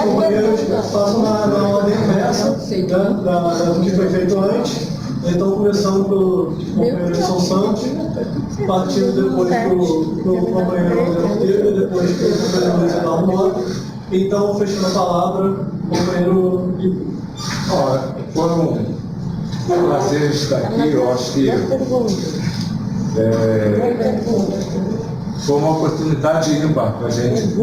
companheiros passam na ordem inversa do que foi feito antes. Então, começando pelo companheiro Edson Santos, partindo depois do companheiro André e depois pelo companheiro Luiz Eduardo. Então, fechando a palavra, companheiro Ivo. Ora, foi um prazer estar aqui. Eu acho que foi uma oportunidade ímpar para a gente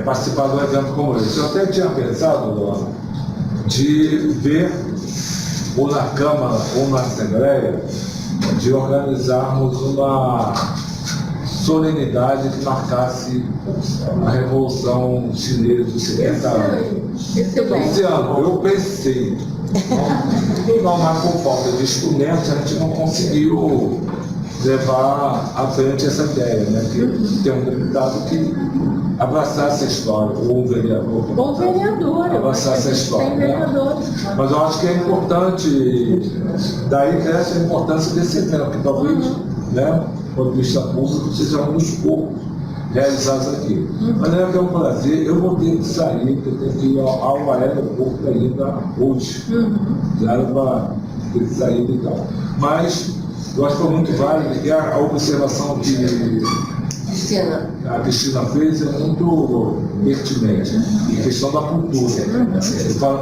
participar de um evento como esse. Eu até tinha pensado, Luana, de ver, ou na Câmara ou na Assembleia, de organizarmos uma solenidade que marcasse a Revolução Chinesa de 70 anos. Esse ano eu pensei, não, mas por falta de instrumentos a gente não conseguiu levar à frente essa ideia, né? Que tem um deputado que abraçasse a história, ou um vereador que abraçasse a história. Né? Mas eu acho que é importante, daí cresce a importância desse evento, que talvez, né, do ponto de vista público, seja um dos poucos realizados aqui. Mas é que é um prazer, eu vou ter que sair, porque eu tenho que ir ao aeroporto ainda hoje. Já era para ter que sair e tal. Mas eu acho que foi muito válido, e a observação que a Cristina fez é muito pertinente, em questão da cultura.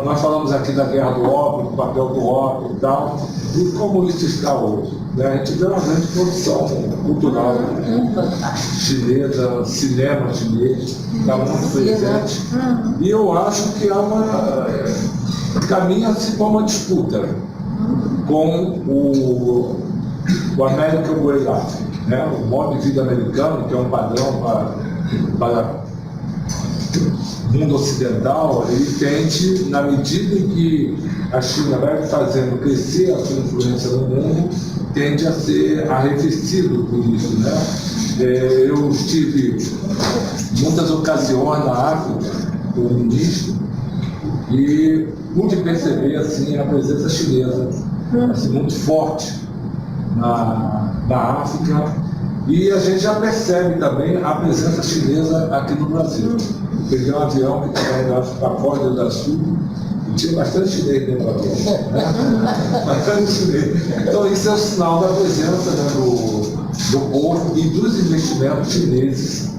Nós falamos aqui da guerra do ópio, do papel do ópio e tal, e como isso está hoje. Né? A gente vê uma grande produção cultural chinesa, cinema chinês, está muito presente. E eu acho que caminha-se para uma disputa com o American Way Life, né? O modo de vida americano, que é um padrão para o mundo ocidental, ele tende, na medida em que a China vai fazendo crescer a sua influência no mundo, tende a ser arrefecido por isso, né? Eu tive muitas ocasiões na África como ministro e pude perceber assim a presença chinesa assim, muito forte na África, e a gente já percebe também a presença chinesa aqui no Brasil. Eu peguei um avião que estava indo para Foz do Sul e tinha bastante chinês dentro do avião, né? Bastante chinês. Então isso é um sinal da presença, né, do povo e dos investimentos chineses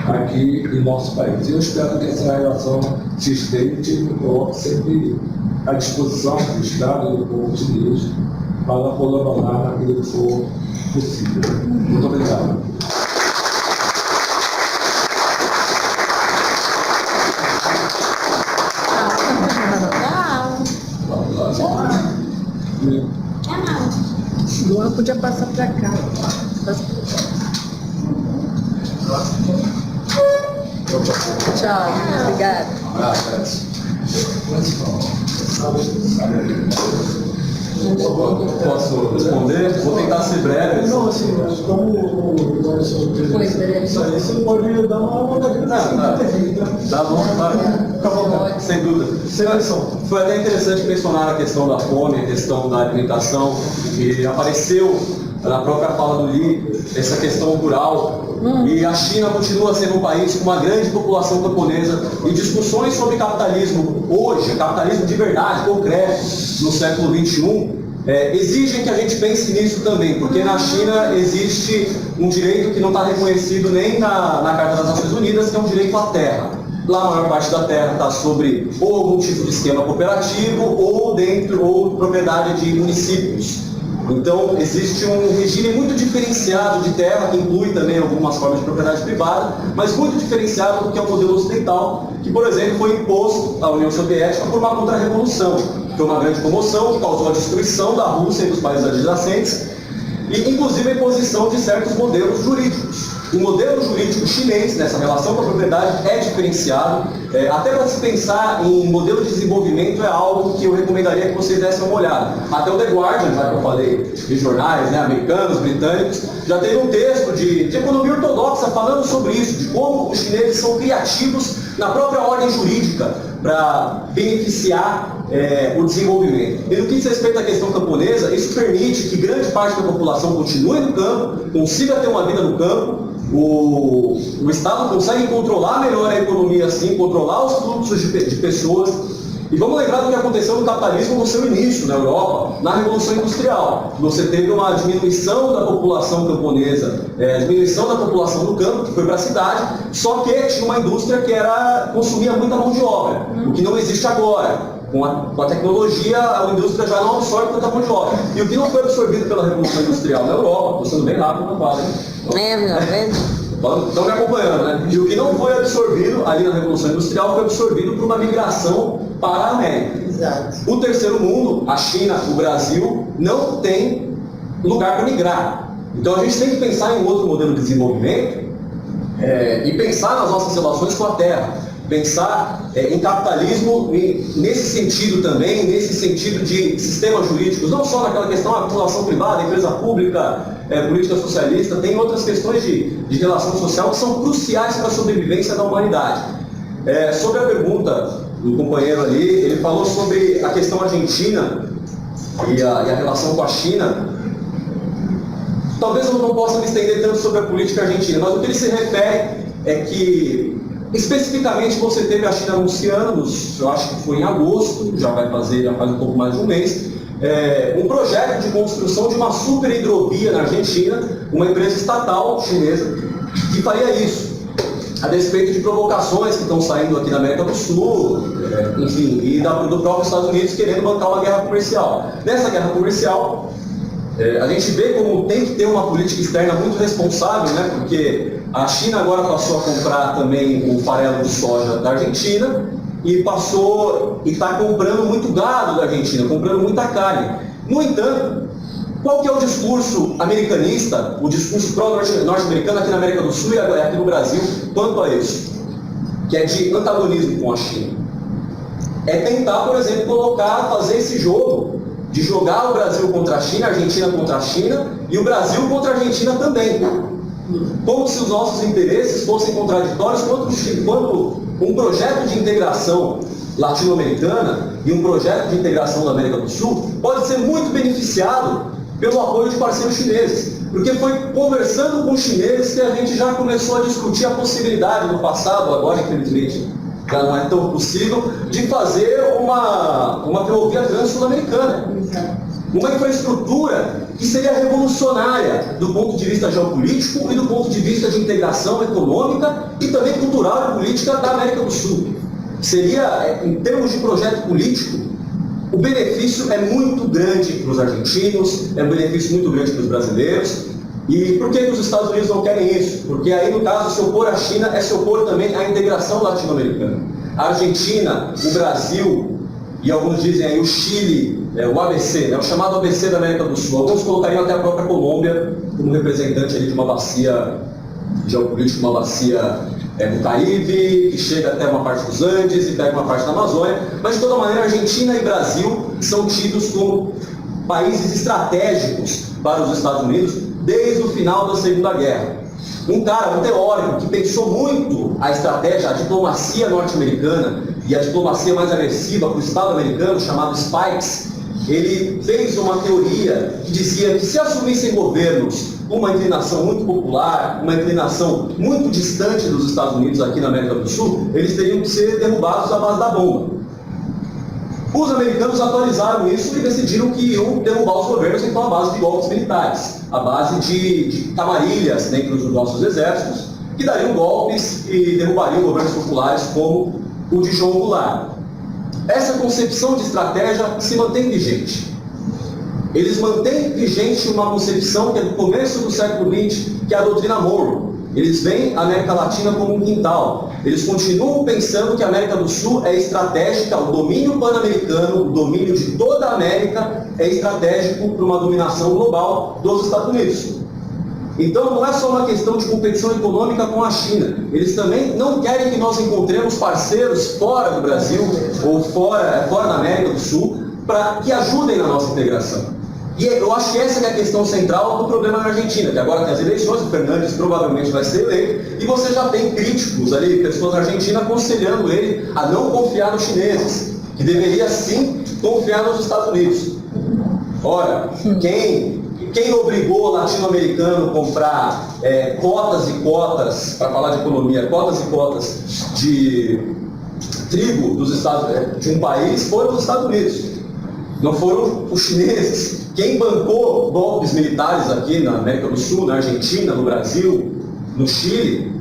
aqui em nosso país. E eu espero que essa relação se estende e me coloque sempre à disposição do Estado e do povo chinês para colaborar naquilo que for possível. Muito obrigado. Luan podia passar para cá. Tchau, obrigada. Posso responder? Vou tentar ser breve. Não, assim, mas como o sair, você pode dar uma Tá bom, vai. Sem dúvida. Foi até interessante mencionar a questão da fome, a questão da alimentação, que apareceu na própria fala do Li, essa questão rural. E a China continua sendo um país com uma grande população camponesa, e discussões sobre capitalismo hoje, capitalismo de verdade, concreto, no século XXI, exigem que a gente pense nisso também, porque na China existe um direito que não está reconhecido nem na Carta das Nações Unidas, que é um direito à terra. Lá a maior parte da terra está sobre ou algum tipo de esquema cooperativo ou propriedade de municípios. Então, existe um regime muito diferenciado de terra, que inclui também algumas formas de propriedade privada, mas muito diferenciado do que é o modelo ocidental, que, por exemplo, foi imposto à União Soviética por uma contra-revolução. Foi uma grande comoção que causou a destruição da Rússia e dos países adjacentes, e inclusive a imposição de certos modelos jurídicos. O modelo jurídico chinês, nessa relação com a propriedade, é diferenciado. Até para se pensar em modelo de desenvolvimento é algo que eu recomendaria que vocês dessem uma olhada. Até o The Guardian, já que eu falei de jornais, né, americanos, britânicos, já teve um texto de economia ortodoxa falando sobre isso, de como os chineses são criativos na própria ordem jurídica para beneficiar o desenvolvimento. E no que diz respeito à questão camponesa, isso permite que grande parte da população continue no campo, consiga ter uma vida no campo, O Estado consegue controlar melhor a economia assim, controlar os fluxos de pessoas. E vamos lembrar do que aconteceu no capitalismo no seu início, na Europa, na Revolução Industrial. Você teve uma diminuição da população camponesa, diminuição da população do campo, que foi para a cidade, só que tinha uma indústria que consumia muita mão de obra, o que não existe agora. Com a tecnologia, a indústria já não absorve tanta mão de obra. E o que não foi absorvido pela Revolução Industrial na Europa, estou sendo bem rápido, não vale. Estão me acompanhando, né? E o que não foi absorvido ali na Revolução Industrial foi absorvido por uma migração para a América. Exato. O terceiro mundo, a China, o Brasil, não tem lugar para migrar. Então a gente tem que pensar em um outro modelo de desenvolvimento e pensar nas nossas relações com a terra. Pensar em capitalismo nesse sentido também, nesse sentido de sistemas jurídicos, não só naquela questão da população privada, empresa pública, política socialista, tem outras questões de relação social que são cruciais para a sobrevivência da humanidade. Sobre a pergunta do companheiro ali, ele falou sobre a questão argentina e a relação com a China. Talvez eu não possa me estender tanto sobre a política argentina, mas o que ele se refere é que especificamente você teve a China anunciando, eu acho que foi em agosto, já faz um pouco mais de um mês, um projeto de construção de uma super hidrovia na Argentina, uma empresa estatal chinesa, que faria isso, a despeito de provocações que estão saindo aqui na América do Sul, enfim, e do próprio Estados Unidos querendo bancar uma guerra comercial. Nessa guerra comercial, a gente vê como tem que ter uma política externa muito responsável, né? Porque a China agora passou a comprar também o farelo de soja da Argentina e está comprando muito gado da Argentina, comprando muita carne. No entanto, qual que é o discurso americanista, o discurso pró-norte-americano aqui na América do Sul e aqui no Brasil quanto a isso? Que é de antagonismo com a China. É tentar, por exemplo, fazer esse jogo de jogar o Brasil contra a China, a Argentina contra a China e o Brasil contra a Argentina também. Como se os nossos interesses fossem contraditórios quando um projeto de integração latino-americana e um projeto de integração da América do Sul pode ser muito beneficiado pelo apoio de parceiros chineses. Porque foi conversando com os chineses que a gente já começou a discutir a possibilidade no passado, agora infelizmente já não é tão possível, de fazer uma ferrovia trans-sul-americana. Uma infraestrutura que seria revolucionária do ponto de vista geopolítico e do ponto de vista de integração econômica e também cultural e política da América do Sul. Seria, em termos de projeto político, o benefício é muito grande para os argentinos, é um benefício muito grande para os brasileiros. E por que os Estados Unidos não querem isso? Porque aí, no caso, se opor à China é se opor também à integração latino-americana. A Argentina, o Brasil e alguns dizem aí o Chile, o ABC, o chamado ABC da América do Sul. Alguns colocariam até a própria Colômbia como representante ali de uma bacia geopolítica, uma bacia do Caribe, que chega até uma parte dos Andes e pega uma parte da Amazônia. Mas, de toda maneira, Argentina e Brasil são tidos como países estratégicos para os Estados Unidos desde o final da Segunda Guerra. Um teórico que pensou muito a estratégia, a diplomacia norte-americana e a diplomacia mais agressiva para o Estado americano, chamado Spikes, ele fez uma teoria que dizia que se assumissem governos com uma inclinação muito popular, uma inclinação muito distante dos Estados Unidos aqui na América do Sul, eles teriam que ser derrubados à base da bomba. Os americanos atualizaram isso e decidiram que iam derrubar os governos então à base de golpes militares, à base de camarilhas dentro dos nossos exércitos, que dariam golpes e derrubariam governos populares como o de João Goulart. Essa concepção de estratégia se mantém vigente. Eles mantêm vigente uma concepção que é do começo do século XX, que é a doutrina Monroe. Eles veem a América Latina como um quintal. Eles continuam pensando que a América do Sul é estratégica, o domínio pan-americano, o domínio de toda a América é estratégico para uma dominação global dos Estados Unidos. Então não é só uma questão de competição econômica com a China. Eles também não querem que nós encontremos parceiros fora do Brasil ou fora da América do Sul para que ajudem na nossa integração. E eu acho que essa é a questão central do problema na Argentina, que agora tem as eleições, o Fernandes provavelmente vai ser eleito, e você já tem críticos ali, pessoas na Argentina aconselhando ele a não confiar nos chineses, que deveria sim confiar nos Estados Unidos. Ora, quem quem obrigou o latino-americano a comprar cotas e cotas, para falar de economia, cotas e cotas de trigo de um país foram os Estados Unidos, não foram os chineses. Quem bancou golpes militares aqui na América do Sul, na Argentina, no Brasil, no Chile,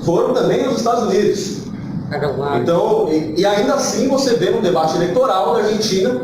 foram também os Estados Unidos. Então, e ainda assim você vê no debate eleitoral na Argentina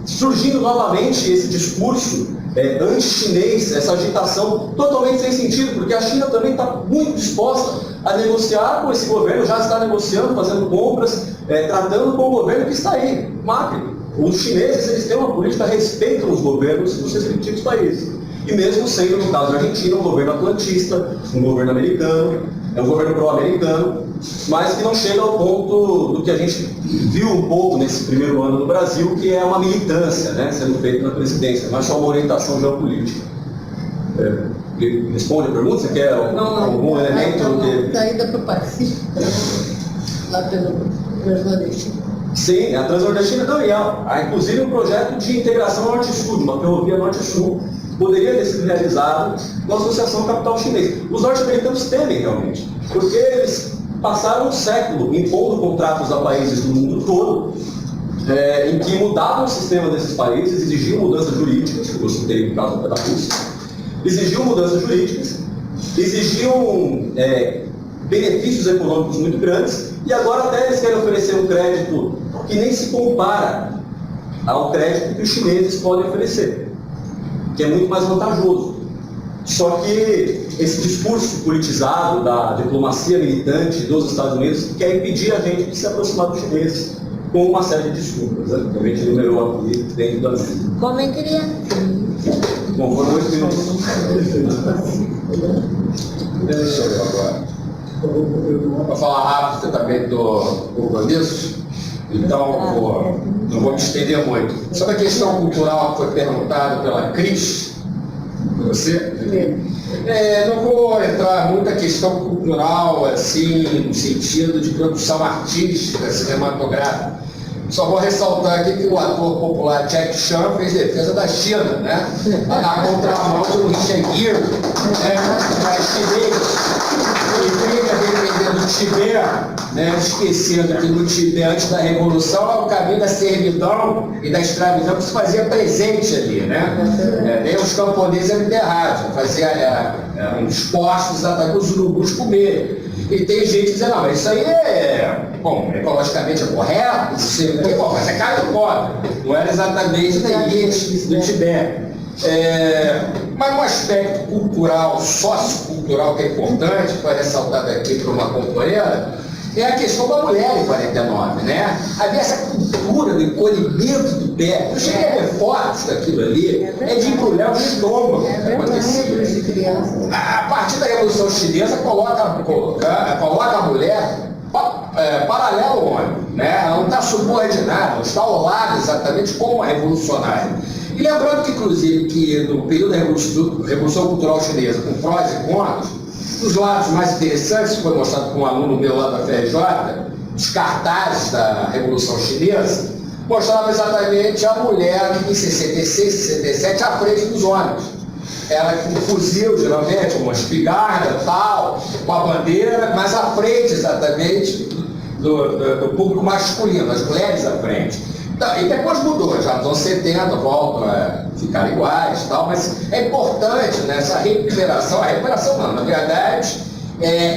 surgindo novamente esse discurso anti-chinês, essa agitação totalmente sem sentido, porque a China também está muito disposta a negociar com esse governo, já está negociando, fazendo compras, tratando com o governo que está aí, Macri. Os chineses, eles têm uma política, respeitam os governos dos respectivos países. E mesmo sendo, no caso da Argentina, um governo atlantista, um governo americano, um governo pró-americano, mas que não chega ao ponto do que a gente viu um pouco nesse primeiro ano no Brasil, que é uma militância, né, sendo feita na presidência, mas só uma orientação geopolítica. Responde a pergunta? Você quer algum elemento do que... Saída para o Pacífico, lá pelo Transnordestino. Sim, a Transnordestina também há inclusive um projeto de integração Norte-Sul, uma ferrovia Norte-Sul, poderia ter sido realizado com a Associação Capital Chinês. Os norte-americanos temem realmente, porque eles passaram um século impondo contratos a países do mundo todo, em que mudavam o sistema desses países, exigiam mudanças jurídicas, que eu citei no caso da Rússia, exigiam mudanças jurídicas, exigiam benefícios econômicos muito grandes, e agora até eles querem oferecer um crédito que nem se compara ao crédito que os chineses podem oferecer, que é muito mais vantajoso. Só que esse discurso politizado da diplomacia militante dos Estados Unidos quer impedir a gente de se aproximar dos chineses com uma série de desculpas, né? Que a gente numerou aqui dentro da mesa. Comem criança. Bom, foram 8 minutos. Deixa eu ver agora. Vou falar rápido, você também do compromisso, então não vou me estender muito. Sobre a questão cultural que foi perguntada pela Cris, você? Não vou entrar muito na questão cultural, assim, no sentido de produção artística, cinematográfica. Só vou ressaltar aqui que o ator popular Jack Chan fez defesa da China, né? Na contramão do Richard Gere, chinês. Ele fica defendendo o Tibete, né? Esquecendo que no Tibete, antes da Revolução, é o caminho da servidão e da escravidão que se fazia presente ali, né? Nem os camponeses eram enterrados, eram expostos até os urubus comerem. E tem gente dizendo, não, isso aí ecologicamente é correto, mas é carne pobre. Não era exatamente da elite do Tibete. Mas um aspecto cultural, sociocultural que é importante, foi ressaltado aqui por uma companheira, é a questão da mulher em 49, né? Havia essa cultura do encolhimento do pé. Eu cheguei a ver fotos daquilo ali, de embrulhar o estômago que acontecia. A partir da Revolução Chinesa, coloca a mulher paralelo ao homem, né? Ela não está subordinada, não está ao lado exatamente como uma revolucionária. E lembrando que, inclusive, que no período da Revolução Cultural Chinesa, com prós e contras, os lados mais interessantes, que foi mostrado por um aluno meu lá da FRJ, os cartazes da Revolução Chinesa, mostravam exatamente a mulher em 66, 67, à frente dos homens. Ela com um fuzil, geralmente, uma espingarda, tal, com a bandeira, mas à frente exatamente do público masculino, as mulheres à frente. E depois mudou, já nos anos 70 voltam a ficar iguais, tal, mas é importante nessa recuperação, a recuperação não, na verdade,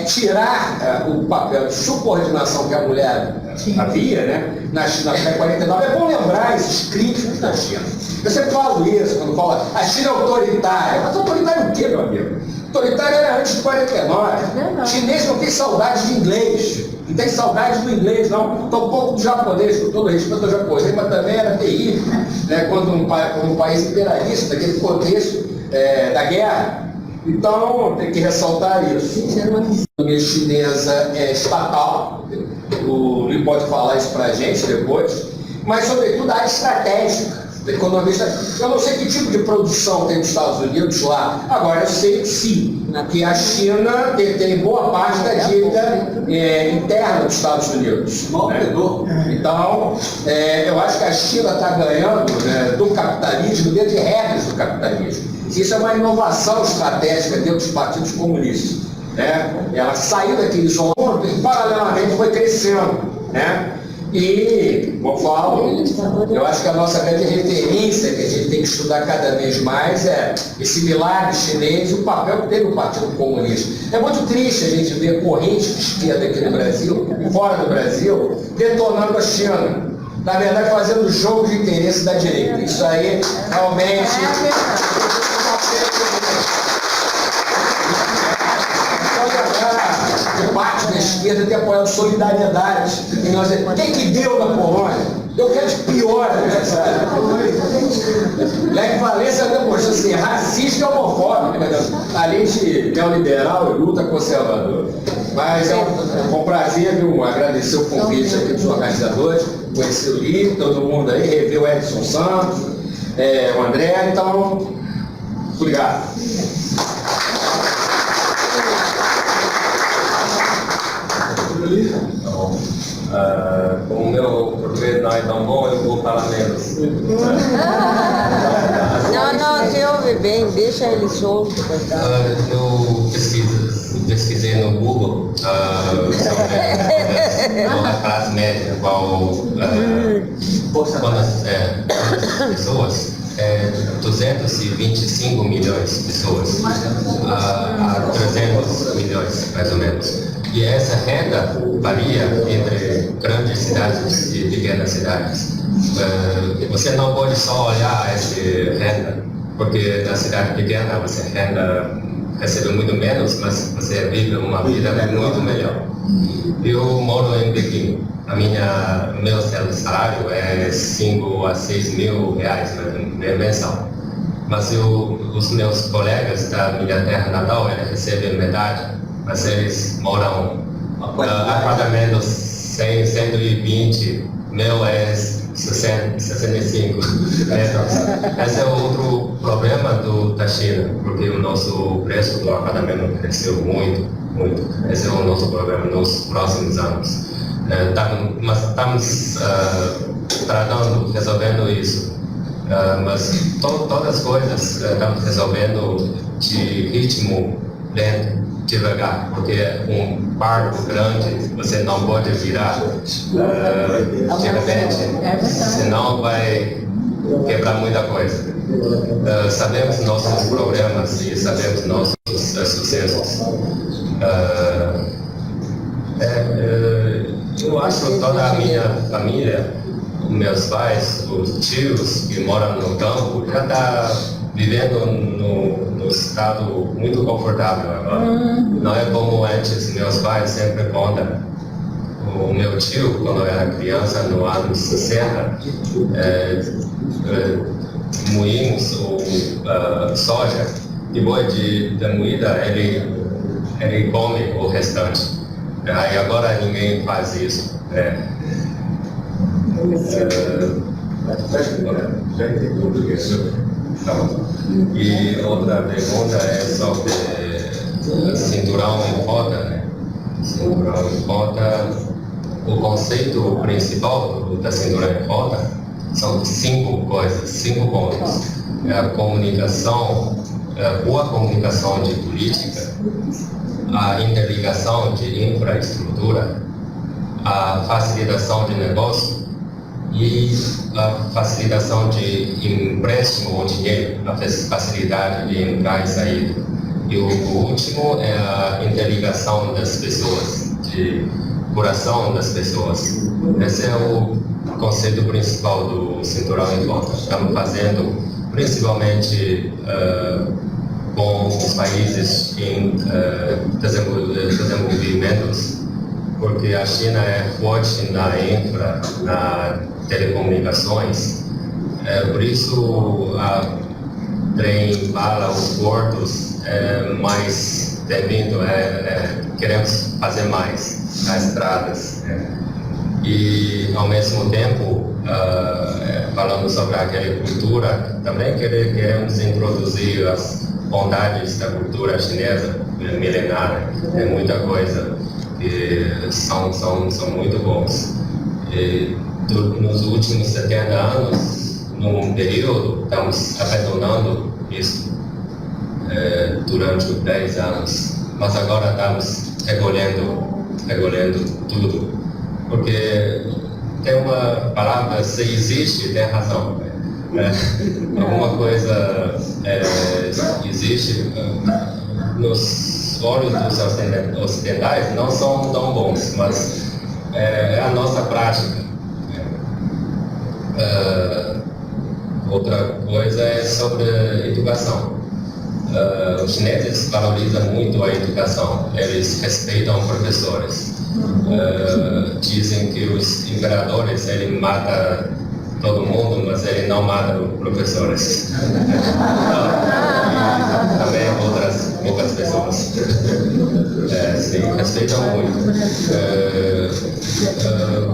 tirar o papel de subordinação que a mulher havia, né, na China até 49. É bom lembrar esses críticos da China. Eu sempre falo isso, quando falo, a China é autoritária. Mas autoritária o quê, meu amigo? Autoritária era antes de 49. O chinês não tem saudade de inglês. Não tem saudade do inglês, não. Estou um pouco do japonês, com todo respeito ao japonês, mas também era terrível, né, quando um país imperialista, naquele contexto da guerra. Então, tem que ressaltar isso. A economia chinesa é estatal, o Li pode falar isso para a gente depois, mas, sobretudo, a área estratégica. economista, eu não sei que tipo de produção tem nos Estados Unidos lá. Agora, eu sei sim, que a China tem boa parte da dívida interna dos Estados Unidos. Né? Então, eu acho que a China está ganhando, né, do capitalismo dentro de regras do capitalismo. Isso é uma inovação estratégica dentro dos partidos comunistas. Né? Ela saiu daquele isolamento e paralelamente foi crescendo. Né? E, como eu falo, eu acho que a nossa grande referência que a gente tem que estudar cada vez mais é esse milagre chinês e o papel que teve o Partido Comunista. É muito triste a gente ver correntes de esquerda aqui no Brasil e fora do Brasil detonando a China. Na verdade, fazendo jogo de interesse da direita. Isso aí realmente... de parte da esquerda tem apoiado solidariedade. E nós, quem que deu na Polônia? Eu quero de pior, né, sabe? Lech Walesa demonstrou ser racista e homofóbico, né? Além de neoliberal e luta conservadora. Mas é um prazer, viu, agradecer o convite aqui dos organizadores, conhecer o livro, todo mundo aí, rever o Edson Santos, o André, então, obrigado. Como o meu português não é tão bom, eu vou falar menos. Não, se ouve bem, deixa ele solto. Eu pesquisei no Google sobre a classe média, quantas pessoas, 225 milhões de pessoas, a 300 milhões, mais ou menos. E essa renda varia entre grandes cidades e pequenas cidades. Você não pode só olhar essa renda, porque na cidade pequena você recebe muito menos, mas você vive uma vida muito melhor. Eu moro em Pequim. Meu salário é 5 a 6 mil reais mensal. Mas os meus colegas da minha terra natal, eles recebem metade. Mas eles moram em apartamentos 100, 120, meu é 65 metros. Esse é outro problema da China, porque o nosso preço do apartamento cresceu muito, muito. Esse é o nosso problema nos próximos anos. Mas estamos resolvendo isso. Mas todas as coisas estamos resolvendo de ritmo lento, devagar, porque um barco grande você não pode virar de repente, senão vai quebrar muita coisa. Sabemos nossos problemas e sabemos nossos sucessos. Eu acho que toda a minha família, meus pais, os tios que moram no campo, já está vivendo no estado muito confortável agora. Não é como antes, meus pais sempre contam. O meu tio, quando eu era criança, no ano 60, moímos soja, depois da moída ele come o restante. Aí agora ninguém faz isso. E outra pergunta é sobre cinturão em roda, né? Cinturão em roda, o conceito principal da cinturão em roda são 5 coisas, 5 pontos. É a comunicação, boa comunicação de política, a interligação de infraestrutura, a facilitação de negócio e a facilitação de empréstimo ou dinheiro, a facilidade de entrar e sair. E o último é a interligação das pessoas, de curação das pessoas. Esse é o conceito principal do cinturão em volta. Estamos fazendo principalmente com os países em desenvolvimentos, porque a China é forte na infra, na telecomunicações, por isso a trem, bala, os portos, mais bem-vindo, queremos fazer mais as estradas. E ao mesmo tempo falando sobre a agricultura, também queremos introduzir as bondades da cultura chinesa milenária. É muita coisa que são muito bons. E, nos últimos 70 anos, num período, estamos abandonando isso durante 10 anos, mas agora estamos recolhendo tudo, porque tem uma palavra, se existe, tem razão. Alguma coisa existe, nos olhos dos ocidentais não são tão bons, mas é a nossa prática. Outra coisa é sobre educação. Os chineses valorizam muito a educação, eles respeitam professores. Dizem que os imperadores, ele mata todo mundo, mas ele não mata os professores. Também outras pessoas. Sim, respeitam muito.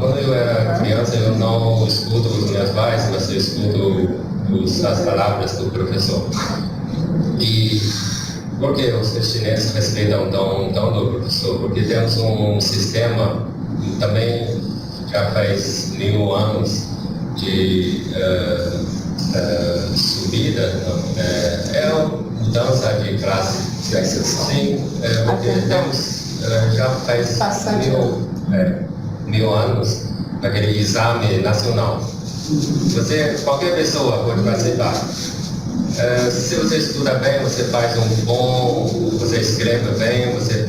Quando eu era criança, eu não escuto os meus pais, mas eu escuto as palavras do professor. E por que os chineses respeitam tanto o professor? Porque temos um sistema, também já faz 1000 anos, de subida, é uma mudança de classe. Sim, porque temos, já faz 1000 anos, aquele exame nacional. Qualquer pessoa pode participar. Se você estuda bem, você faz você escreve bem, você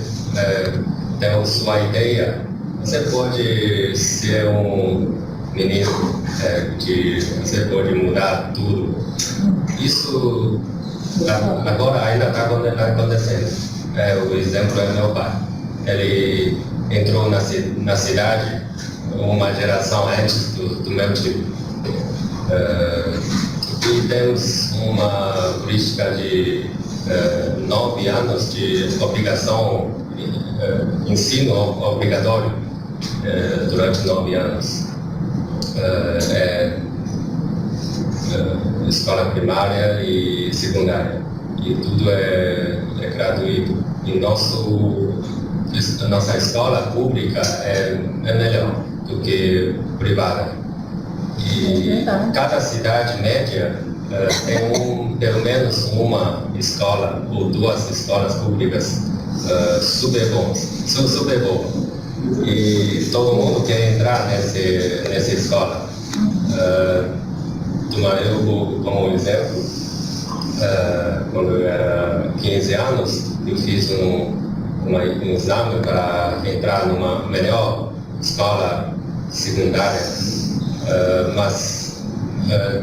tem a sua ideia, você pode ser um menino que você pode mudar tudo. Isso agora ainda está acontecendo. O exemplo é meu pai. Ele entrou na cidade uma geração antes do meu tipo. E temos uma política de 9 anos de obrigação, ensino obrigatório durante 9 anos. Escola primária e secundária. E tudo é gratuito. E nossa escola pública é melhor do que privada. E cada cidade média tem pelo menos uma escola ou 2 escolas públicas super boas. E todo mundo quer entrar nessa escola. Eu, como exemplo, quando eu era 15 anos, eu fiz um exame para entrar numa melhor escola secundária, mas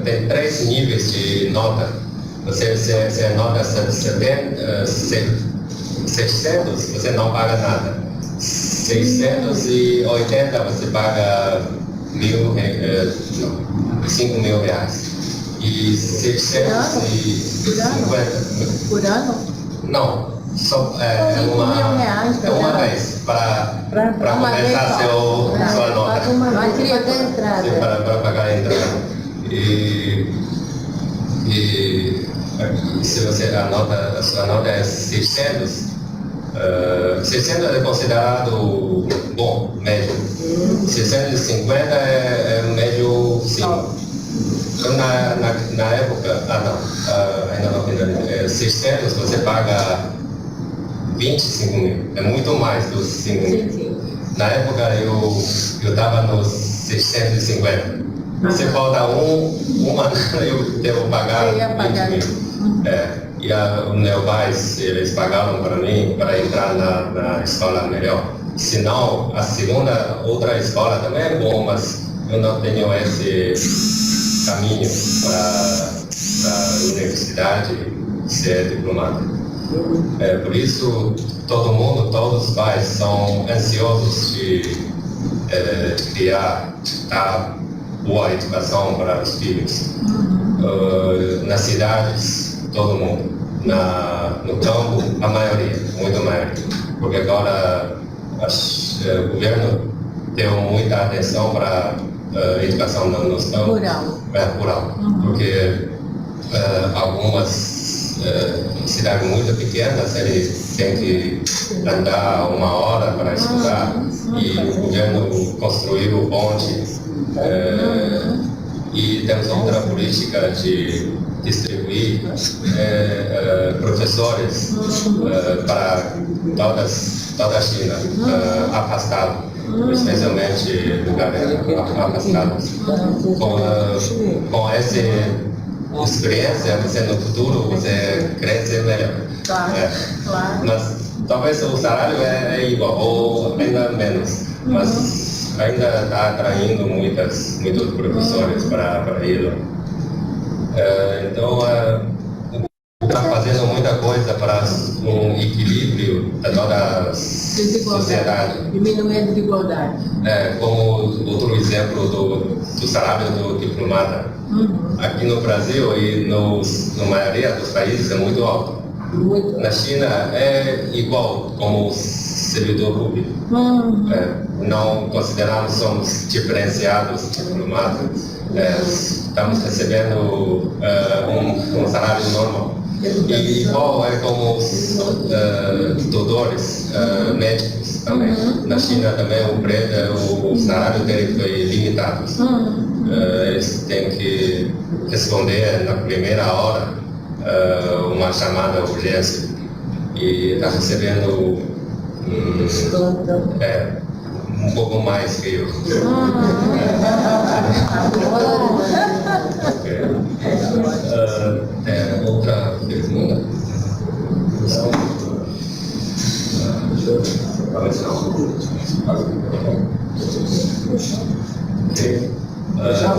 tem 3 níveis de nota. Você nota 600, você não paga nada. 680 você paga 5 mil reais. E 650. Por ano? Não, só uma vez para começar sua nota. Mas queria ter entrada. Para pagar a entrada. E se a sua nota é 600, 600 é considerado bom, médio. 650 é médio 5. Na época, ainda não finalizei. 600 você paga 25 mil, é muito mais dos 5 mil. Na época eu estava nos 650. Se falta um ano, eu devo pagar 20 mil. E meus pais, eles pagaram para mim para entrar na escola melhor. Senão, outra escola também é bom, mas eu não tenho esse caminho para a universidade ser diplomado. Por isso, todos os pais são ansiosos de criar boa educação para os filhos. Nas cidades, todo mundo. No campo, a maioria, muito maioria. Porque agora o governo deu muita atenção para educação não estão... Rural. Rural. Porque algumas cidades muito pequenas, eles têm que andar 1 hora para estudar, e o governo construiu ponte, e temos outra política de distribuir professores para toda a China, afastado, especialmente lugares afastados. Com essa experiência, você no futuro você cresce melhor. Claro. Mas talvez o salário é igual ou ainda menos, mas ainda está atraindo muitos professores para ir. Então está fazendo muita coisa para um equilíbrio da toda a sociedade. Diminuir a desigualdade. Como outro exemplo do salário do diplomata. Aqui no Brasil e na maioria dos países é muito alto. Na China é igual como servidor público. Não consideramos, somos diferenciados diplomatas. Estamos recebendo um salário normal. E igual é como os doutores, médicos também. Na China também o salário dele foi limitado. Eles têm que responder na primeira hora uma chamada urgência, e está recebendo um pouco mais que eu. Outra pergunta?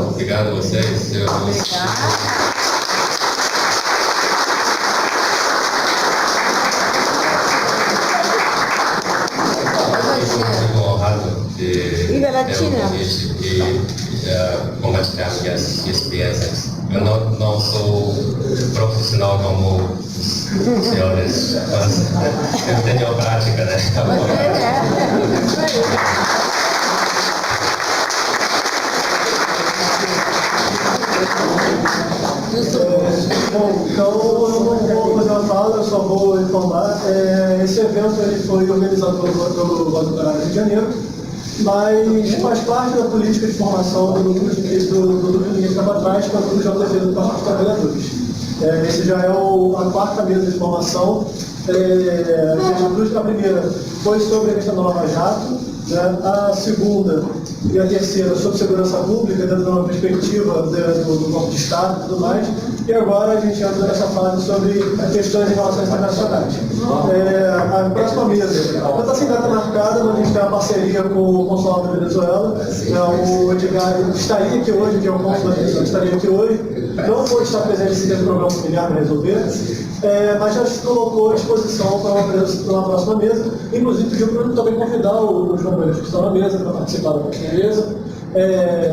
Obrigado a vocês. Fico honrado de Viva Latina! e compartilhar minhas experiências. Eu não sou profissional como os senhores, mas eu tenho prática, né? Bom, então eu não vou fazer uma fala, eu só vou informar. Esse evento ele foi organizado pelo Banco do Rio de Janeiro, mas faz parte da política de formação do Rio de Janeiro atrás para o JTV do Partido dos Trabalhadores. Esse já é a 4ª mesa de formação. A primeira foi sobre a questão da Lava Jato, né? A segunda e a terceira sobre segurança pública, dentro de uma perspectiva do golpe de Estado e tudo mais. E agora a gente entra nessa fase sobre questões de relações internacionais. A próxima mesa já está sem data marcada, mas a gente tem uma parceria com o Consulado da Venezuela. O Edgar estaria aqui hoje, que é o cônsul da Venezuela, estaria aqui hoje. Não pôde estar presente se teve problema familiar para resolver, mas já se colocou à disposição para uma próxima mesa. Inclusive pediu para eu também convidar os jornalistas que estão na mesa para participar da próxima mesa,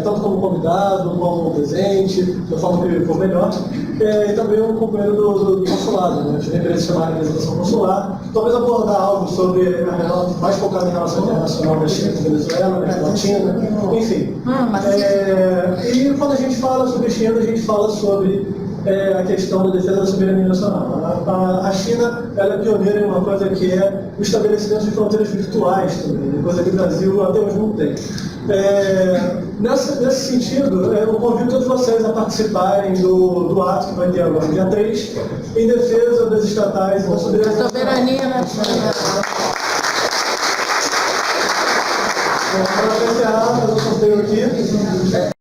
tanto como convidado, como presente, da forma que for melhor. E também um companheiro do consulado, né? A gente deveria se chamar de representação consular, talvez abordar algo sobre mais focado em relação internacional da China, da Venezuela, da Latina, enfim. E quando a gente fala sobre China, a gente fala sobre a questão da defesa da soberania nacional. A China ela é pioneira em uma coisa que é o estabelecimento de fronteiras virtuais também, coisa que o Brasil até hoje não tem. Nesse sentido, eu convido todos vocês a participarem do ato que vai ter agora, dia 3, em defesa das estatais e da soberania nacional. Para encerrar, eu sorteio aqui.